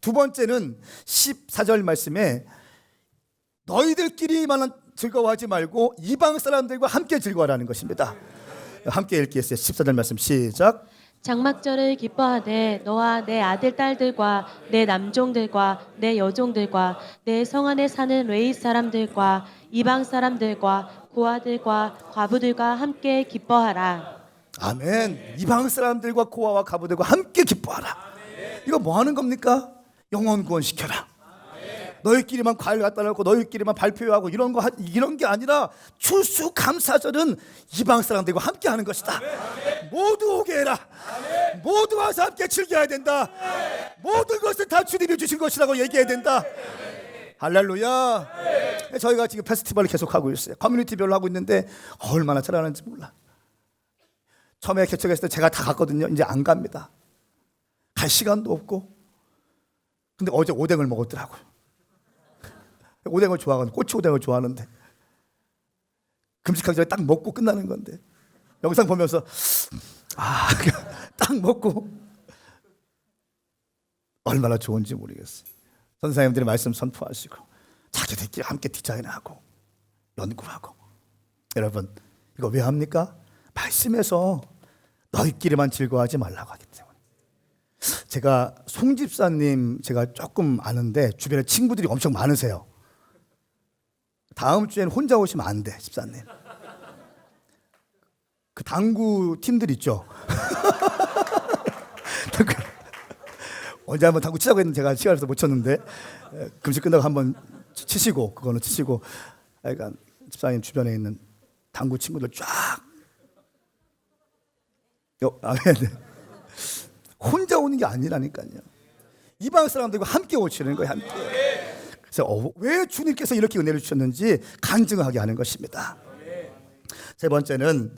두 번째는 14절 말씀에 너희들끼리만 즐거워하지 말고 이방 사람들과 함께 즐거워하라는 것입니다. 함께 읽겠어요. 14절 말씀 시작. 장막절을 기뻐하되 너와 내 아들 딸들과 내 남종들과 내 여종들과 내 성 안에 사는 외의 사람들과 이방 사람들과 고아들과 과부들과 함께 기뻐하라. 아멘. 이방 사람들과 고아와 과부들과 함께 기뻐하라. 이거 뭐 하는 겁니까? 영혼 구원시켜라. 너희끼리만 과일 갖다 놓고 너희끼리만 발표하고 이런 게 아니라 추수감사절은 이방 사람들과 함께 하는 것이다. 모두 오게 해라. 모두 와서 함께 즐겨야 된다. 모든 것을 다 주님이 주신 것이라고 얘기해야 된다. 할렐루야. 저희가 지금 페스티벌을 계속하고 있어요. 커뮤니티별로 하고 있는데 얼마나 잘하는지 몰라. 처음에 개척했을 때 제가 다 갔거든요. 이제 안 갑니다. 갈 시간도 없고. 근데 어제 오뎅을 먹었더라고요. 오뎅을 좋아하거든요. 꼬치 오뎅을 좋아하는데 금식하기 전에 딱 먹고 끝나는 건데 영상 보면서 딱 먹고 얼마나 좋은지 모르겠어요. 선생님들이 말씀 선포하시고 자기들끼리 함께 디자인하고 연구하고. 여러분 이거 왜 합니까? 말씀에서 너희끼리만 즐거워하지 말라고 하기 때문에. 제가 송 집사님 제가 조금 아는데 주변에 친구들이 엄청 많으세요. 다음 주에는 혼자 오시면 안 돼, 집사님. 그 당구 팀들 있죠. 언제 한번 당구 치자고 했는데 제가 시간에서 못 쳤는데 금식 끝나고 한번 치시고 그거는 치시고. 그러니까 집사님 주변에 있는 당구 친구들 쫙. 혼자 오는 게 아니라니까요. 이방 사람들과 함께 오시는 거예요. 함께. 그래서 왜 주님께서 이렇게 은혜를 주셨는지 간증하게 하는 것입니다. 세 번째는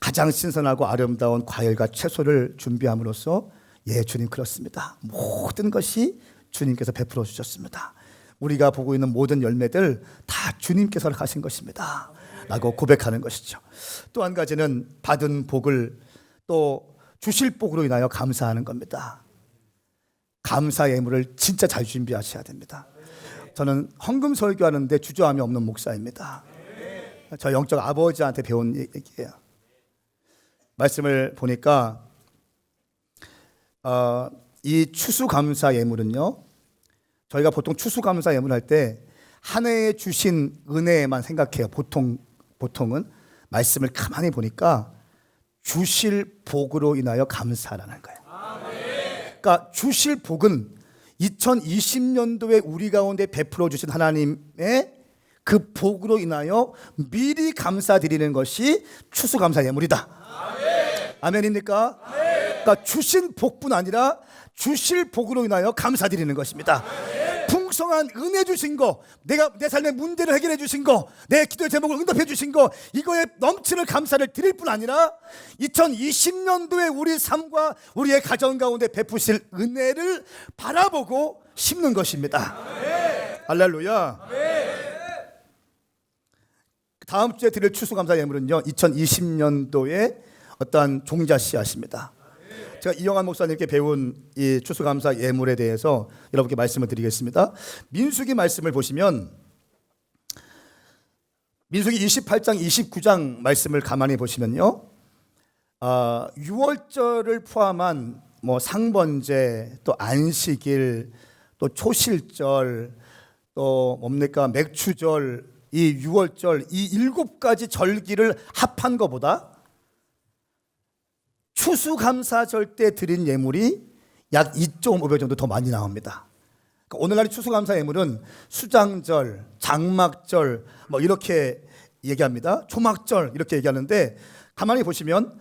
가장 신선하고 아름다운 과일과 채소를 준비함으로써 주님 그렇습니다. 모든 것이 주님께서 베풀어 주셨습니다. 우리가 보고 있는 모든 열매들 다 주님께서 하신 것입니다 라고 고백하는 것이죠. 또 한 가지는 받은 복을 또 주실 복으로 인하여 감사하는 겁니다. 감사 예물을 진짜 잘 준비하셔야 됩니다. 저는 헌금 설교하는데 주저함이 없는 목사입니다. 저 영적 아버지한테 배운 얘기예요. 말씀을 보니까 이 추수감사 예물은요, 저희가 보통 추수감사 예물 할 때 한 해에 주신 은혜만 생각해요. 보통은 말씀을 가만히 보니까 주실 복으로 인하여 감사라는 거예요. 그러니까 주실 복은 2020년도에 우리 가운데 베풀어 주신 하나님의 그 복으로 인하여 미리 감사드리는 것이 추수감사 예물이다. 아멘입니까? 그러니까 주신 복뿐 아니라 주실 복으로 인하여 감사드리는 것입니다. 풍성한 은혜 주신 거, 내가 내 삶의 문제를 해결해 주신 거, 내 기도의 제목을 응답해 주신 거, 이거에 넘치는 감사를 드릴 뿐 아니라 2020년도에 우리 삶과 우리의 가정 가운데 베푸실 은혜를 바라보고 심는 것입니다. 할렐루야. 다음 주에 드릴 추수감사 예물은요, 2020년도에 어떠한 종자 씨앗입니다. 제가 이영환 목사님께 배운 이 추수감사 예물에 대해서 여러분께 말씀을 드리겠습니다. 민수기 말씀을 보시면 민수기 28장 29장 말씀을 가만히 보시면요, 6월절을 포함한 뭐 상번제, 또 안식일, 또 초실절, 또 뭡니까 맥추절, 이 6월절 이 7가지 절기를 합한 것보다 추수감사절 때 드린 예물이 약 2.5배 정도 더 많이 나옵니다. 그러니까 오늘날의 추수감사 예물은 수장절, 장막절 뭐 이렇게 얘기합니다. 초막절 이렇게 얘기하는데 가만히 보시면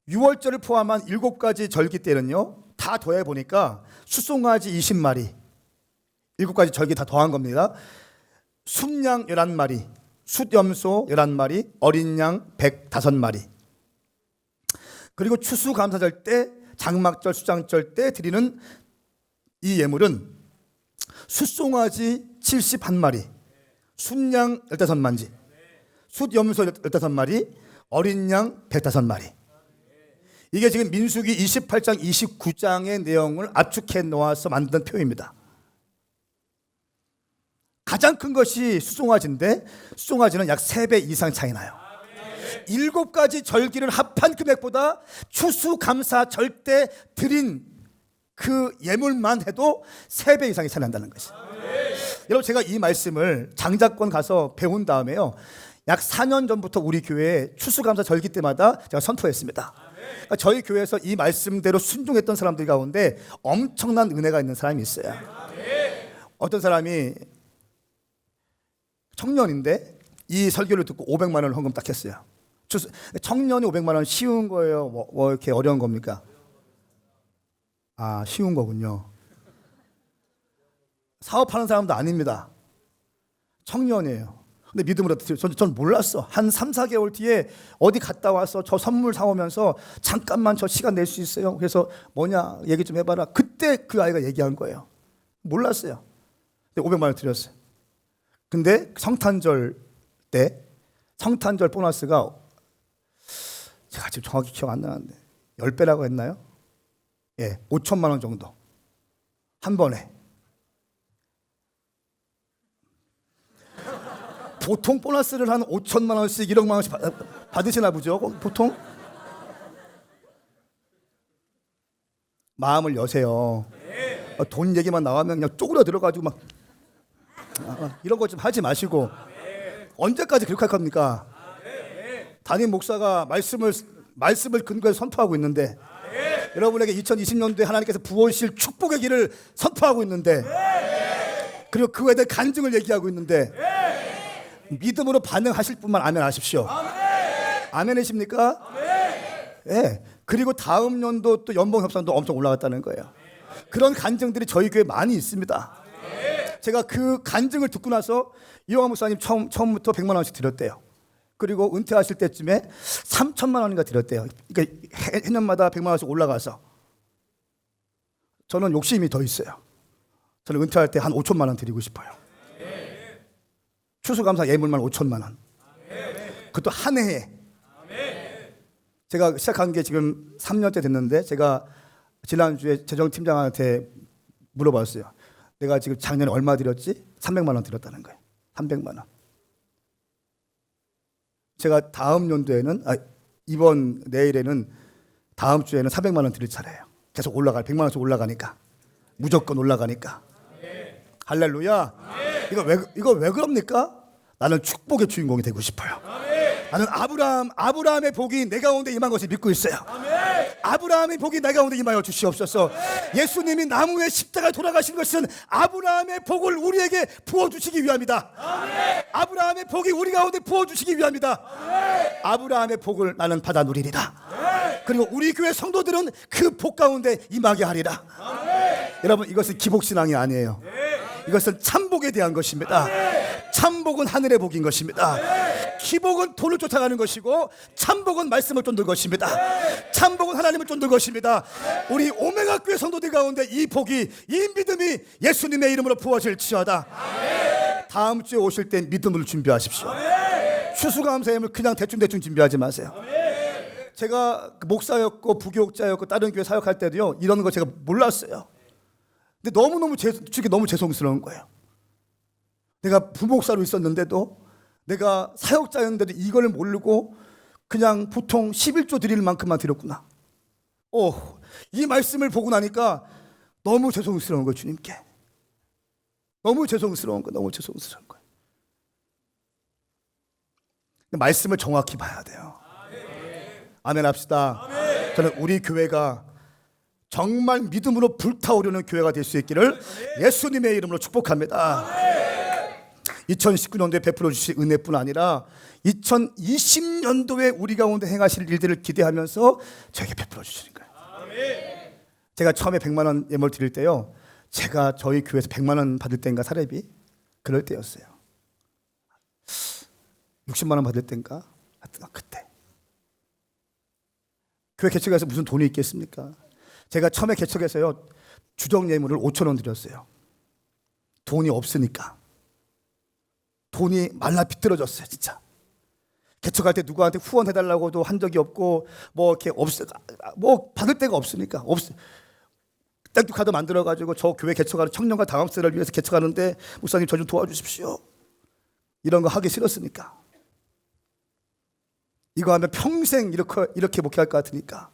6월절을 포함한 7가지 절기 때는요 다 더해 보니까 숫송아지 20마리 7가지 절기 다 더한 겁니다. 순양 11마리, 숫염소 11마리, 어린 양 105마리. 그리고 추수감사절 때, 장막절, 수장절 때 드리는 이 예물은 숫송아지 71마리, 순양 15마리, 숫염소 15마리, 어린 양 105마리. 이게 지금 민수기 28장, 29장의 내용을 압축해 놓아서 만든 표입니다. 가장 큰 것이 수송아지인데 수송아지는 약 3배 이상 차이 나요. 7가지 절기를 합한 금액보다 추수감사절 때 드린 그 예물만 해도 3배 이상이 차이 난다는 것이. 여러분 제가 이 말씀을 장자권 가서 배운 다음에요 약 4년 전부터 우리 교회에 추수감사 절기 때마다 제가 선포했습니다. 그러니까 저희 교회에서 이 말씀대로 순종했던 사람들 가운데 엄청난 은혜가 있는 사람이 있어요. 어떤 사람이 청년인데 이 설교를 듣고 500만 원을 헌금 딱 했어요. 청년이 500만 원 쉬운 거예요? 뭐 이렇게 어려운 겁니까? 아, 쉬운 거군요. 사업하는 사람도 아닙니다. 청년이에요. 근데 믿음으로 전 몰랐어. 한 3, 4개월 뒤에 어디 갔다 와서 저 선물 사오면서 잠깐만 저 시간 낼 수 있어요? 그래서 뭐냐 얘기 좀 해봐라. 그때 그 아이가 얘기한 거예요. 몰랐어요. 근데 500만 원 드렸어요. 근데 성탄절 때 성탄절 보너스가 제가 지금 정확히 기억 안 나는데 10배라고 했나요? 예, 5천만 원 정도 한 번에. 보통 보너스를 한 5천만 원씩 1억만 원씩 받으시나 보죠 보통? 마음을 여세요. 돈 얘기만 나오면 그냥 쪼그려 들어가지고 막 이런 거 좀 하지 마시고. 언제까지 그렇게 할 겁니까? 담임 목사가 말씀을 근거해서 선포하고 있는데 여러분에게 2020년도에 하나님께서 부어주실 축복의 길을 선포하고 있는데 그리고 그에 대한 간증을 얘기하고 있는데 믿음으로 반응하실 분만 아멘 하십시오. 아멘이십니까? 예. 그리고 다음 연도 또 연봉 협상도 엄청 올라갔다는 거예요. 그런 간증들이 저희 교회에 많이 있습니다. 제가 그 간증을 듣고 나서 이용환 목사님 처음부터 100만 원씩 드렸대요. 그리고 은퇴하실 때쯤에 3천만 원인가 드렸대요. 그러니까 해년마다 100만 원씩 올라가서. 저는 욕심이 더 있어요. 저는 은퇴할 때 한 5천만 원 드리고 싶어요. 추수감사 예물만 5천만 원. 그것도 한 해에. 제가 시작한 게 지금 3년째 됐는데 제가 지난주에 재정팀장한테 물어봤어요. 내가 지금 작년에 얼마 드렸지? 300만 원 드렸다는 거예요. 300만 원. 제가 다음 연도에는 이번 내일에는 다음 주에는 400만 원 드릴 차례예요. 계속 올라가 100만 원씩 올라가니까. 무조건 올라가니까. 할렐루야. 이거 왜 그럽니까? 나는 축복의 주인공이 되고 싶어요. 나는 아브라함의 복이 내 가운데 임한 것을 믿고 있어요. 아브라함의 복이 내 가운데 임하여 주시옵소서. 예수님이 나무에 십자가에 돌아가신 것은 아브라함의 복을 우리에게 부어주시기 위함이다. 아브라함의 복이 우리 가운데 부어주시기 위함이다. 아브라함의 복을 나는 받아 누리리라. 그리고 우리 교회 성도들은 그 복 가운데 임하게 하리라. 여러분 이것은 기복신앙이 아니에요. 이것은 참복에 대한 것입니다. 참복은 하늘의 복인 것입니다. 기복은 돈을 쫓아가는 것이고 참복은 말씀을 쫓는 것입니다. 참복은 하나님을 쫓는 것입니다. 우리 오메가 교회 성도들 가운데 이 복이 이 믿음이 예수님의 이름으로 부어질지어다. 다음 주에 오실 때 믿음을 준비하십시오. 추수감사 예물 그냥 대충 준비하지 마세요. 제가 목사였고 부교육자였고 다른 교회 사역할 때도요 이런 거 제가 몰랐어요. 근데 너무 죄송스러운 거예요. 내가 부목사로 있었는데도 내가 사역자였는데도 이걸 모르고 그냥 보통 11조 드릴 만큼만 드렸구나. 이 말씀을 보고 나니까 너무 죄송스러운 거예요. 주님께 너무 죄송스러운 거예요. 말씀을 정확히 봐야 돼요. 아멘 합시다. 저는 우리 교회가 정말 믿음으로 불타오르는 교회가 될 수 있기를 예수님의 이름으로 축복합니다. 2019년도에 베풀어 주실 은혜뿐 아니라 2020년도에 우리 가운데 행하실 일들을 기대하면서 저에게 베풀어 주시는 거예요. 제가 처음에 100만 원 예물 드릴 때요, 제가 저희 교회에서 100만 원 받을 때인가, 사례비 그럴 때였어요. 60만 원 받을 때인가, 하여튼 그때. 교회 개척해서 무슨 돈이 있겠습니까? 제가 처음에 개척해서요, 주정 예물을 5천 원 드렸어요. 돈이 없으니까. 돈이 말라 비틀어졌어요, 진짜. 개척할 때 누구한테 후원해달라고도 한 적이 없고, 뭐 이렇게 뭐 받을 데가 없으니까. 땡큐 카드 만들어가지고 저 교회 개척하는 청년과 다음세를 위해서 개척하는데 목사님 저 좀 도와주십시오. 이런 거 하기 싫었으니까. 이거 하면 평생 이렇게 목회할 것 같으니까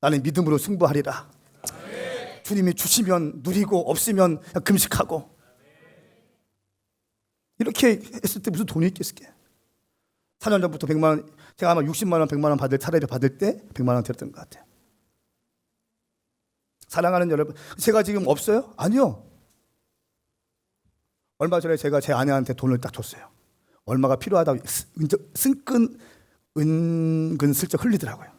나는 믿음으로 승부하리라. 주님이 주시면 누리고 없으면 그냥 금식하고. 이렇게 했을 때 무슨 돈이 있겠을게. 4년 전부터 100만 원, 제가 아마 60만 원, 100만 원 받을 사례비 받을 때 100만 원 드렸던 것 같아요. 사랑하는 여러분, 제가 지금 없어요? 아니요. 얼마 전에 제가 제 아내한테 돈을 딱 줬어요. 얼마가 필요하다고 은근슬쩍 흘리더라고요.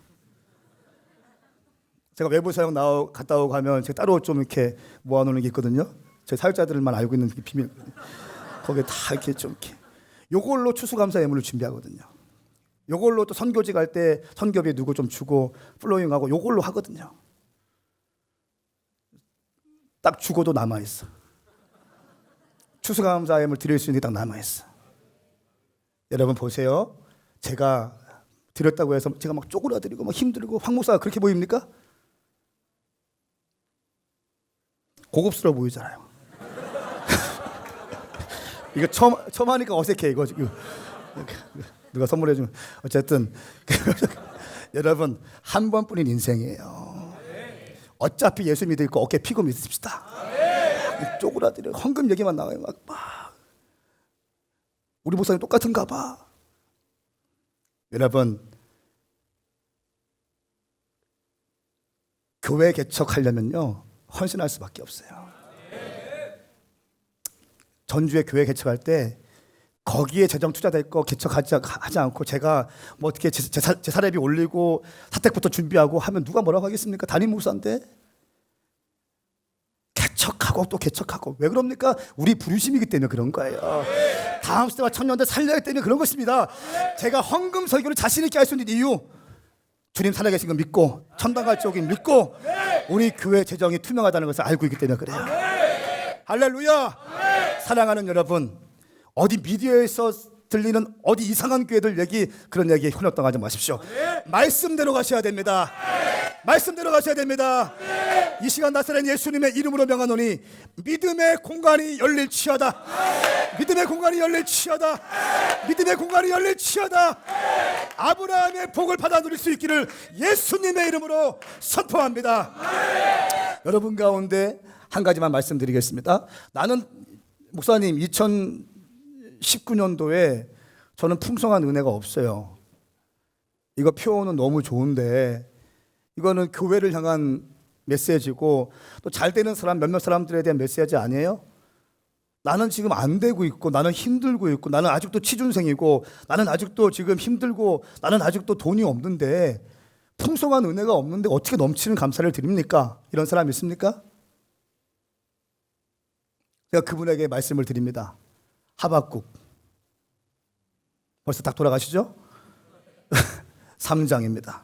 제가 외부 사역 갔다 오고 가면 제가 따로 좀 이렇게 모아놓는 게 있거든요. 제 사역자들만 알고 있는 비밀. 거기에 다 이렇게 좀 이렇게. 요걸로 추수감사 예물을 준비하거든요. 요걸로 또 선교지 갈 때 선교비 누구 좀 주고 플로잉하고 요걸로 하거든요. 딱 죽어도 남아있어. 추수감사 예물 드릴 수 있는 게 딱 남아있어. 여러분 보세요. 제가 드렸다고 해서 제가 막 쪼그라들이고 막 힘들고 황 목사가 그렇게 보입니까? 고급스러워 보이잖아요. 이거 처음 하니까 어색해 이거. 누가 선물해 주면 어쨌든 여러분 한 번뿐인 인생이에요. 어차피 예수 믿고 어깨 피고 믿읍시다. 쪼그라들어 헌금 얘기만 나와요. 막 우리 목사님 똑같은가 봐. 여러분 교회 개척하려면요 헌신할 수밖에 없어요. 전주에 교회 개척할 때 거기에 재정 투자될 거 개척하지 않고 제가 뭐 어떻게 제 사례비 올리고 사택부터 준비하고 하면 누가 뭐라고 하겠습니까? 담임 목사인데. 개척하고 또 개척하고. 왜 그럽니까? 우리 부르심이기 때문에 그런 거예요. 다음 세대와 청년들 살려야 하기 때문에 그런 것입니다. 제가 헌금 설교를 자신 있게 할 수 있는 이유, 주님 살아계신 걸 믿고 천당 갈 쪽인 믿고 우리 교회 재정이 투명하다는 것을 알고 있기 때문에 그래요. 할렐루야. 사랑하는 여러분, 어디 미디어에서 들리는 어디 이상한 교회들 그런 얘기 혼합당하지 마십시오. 말씀대로 가셔야 됩니다. 말씀대로 가셔야 됩니다. 이 시간 나사렛 예수님의 이름으로 명하노니 믿음의 공간이 열릴지어다. 믿음의 공간이 열릴지어다. 믿음의 공간이 열릴지어다. 아브라함의 복을 받아 누릴 수 있기를 예수님의 이름으로 선포합니다. 여러분 가운데 한 가지만 말씀드리겠습니다. 나는 목사님 2019년도에 저는 풍성한 은혜가 없어요. 이거 표현은 너무 좋은데 이거는 교회를 향한 메시지고 또 잘 되는 사람 몇몇 사람들에 대한 메시지 아니에요? 나는 지금 안 되고 있고 나는 힘들고 있고 나는 아직도 취준생이고 나는 아직도 지금 힘들고 나는 아직도 돈이 없는데 풍성한 은혜가 없는데 어떻게 넘치는 감사를 드립니까? 이런 사람 있습니까? 제가 그분에게 말씀을 드립니다. 하박국 벌써 딱 돌아가시죠? 3장입니다.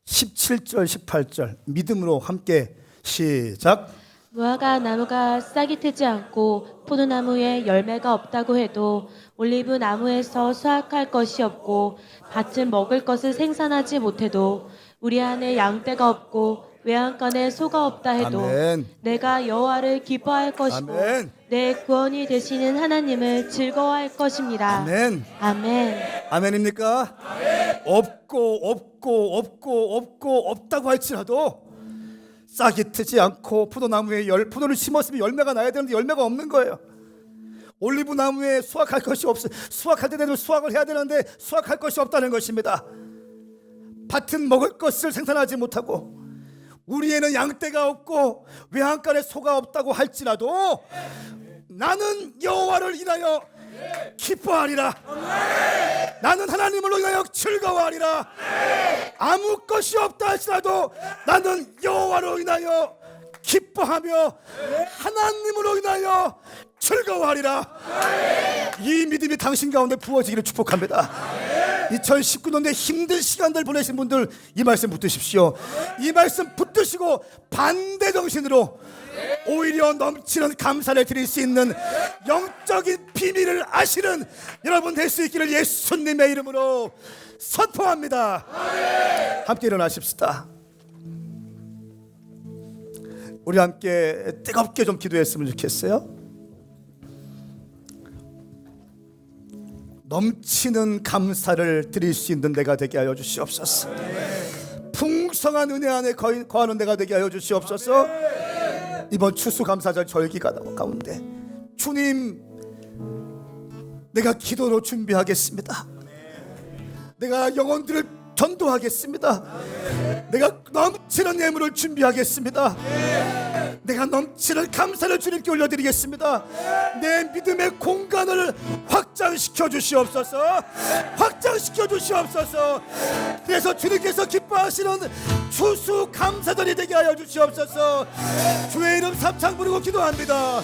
17절 18절 믿음으로 함께 시작. 무화과 나무가 싹이 트지 않고 포도나무에 열매가 없다고 해도 올리브 나무에서 수확할 것이 없고 밭은 먹을 것을 생산하지 못해도 우리 안에 양떼가 없고 외양간에 소가 없다 해도 아멘. 내가 여호와를 기뻐할 것이고 아멘. 내 구원이 되시는 하나님을 즐거워할 것입니다. 아멘. 아멘. 아멘입니까? 아멘. 없고 없다고 할지라도 싹이 트지 않고 포도나무에 포도를 심었으면 열매가 나야 되는데 열매가 없는 거예요. 올리브 나무에 수확할 것이 수확할 때 되면 수확을 해야 되는데 수확할 것이 없다는 것입니다. 밭은 먹을 것을 생산하지 못하고 우리에는 양떼가 없고 외양간에 소가 없다고 할지라도 나는 여호와를 인하여 기뻐하리라. 나는 하나님을 인하여 즐거워하리라. 아무 것이 없다 할지라도 나는 여호와를 인하여 기뻐하며 하나님으로 인하여 즐거워하리라. 이 믿음이 당신 가운데 부어지기를 축복합니다. 2019년에 힘든 시간들 보내신 분들 이 말씀 붙드십시오. 이 말씀 붙드시고 반대 정신으로 오히려 넘치는 감사를 드릴 수 있는 영적인 비밀을 아시는 여러분 될 수 있기를 예수님의 이름으로 선포합니다. 함께 일어나십시다. 우리 함께 뜨겁게 좀 기도했으면 좋겠어요. 넘치는 감사를 드릴 수 있는 내가 되게 하여 주시옵소서. 풍성한 은혜 안에 거하는 내가 되게 하여 주시옵소서. 이번 추수감사절 절기 가운데 주님, 내가 기도로 준비하겠습니다. 내가 영혼들을 전도하겠습니다. 내가 넘치는 예물을 준비하겠습니다. 내가 넘치는 감사를 주님께 올려드리겠습니다. 내 믿음의 공간을 확장시켜 주시옵소서. 확장시켜 주시옵소서. 그래서 주님께서 기뻐하시는 추수 감사절이 되게 하여 주시옵소서. 주의 이름 삼창 부르고 기도합니다.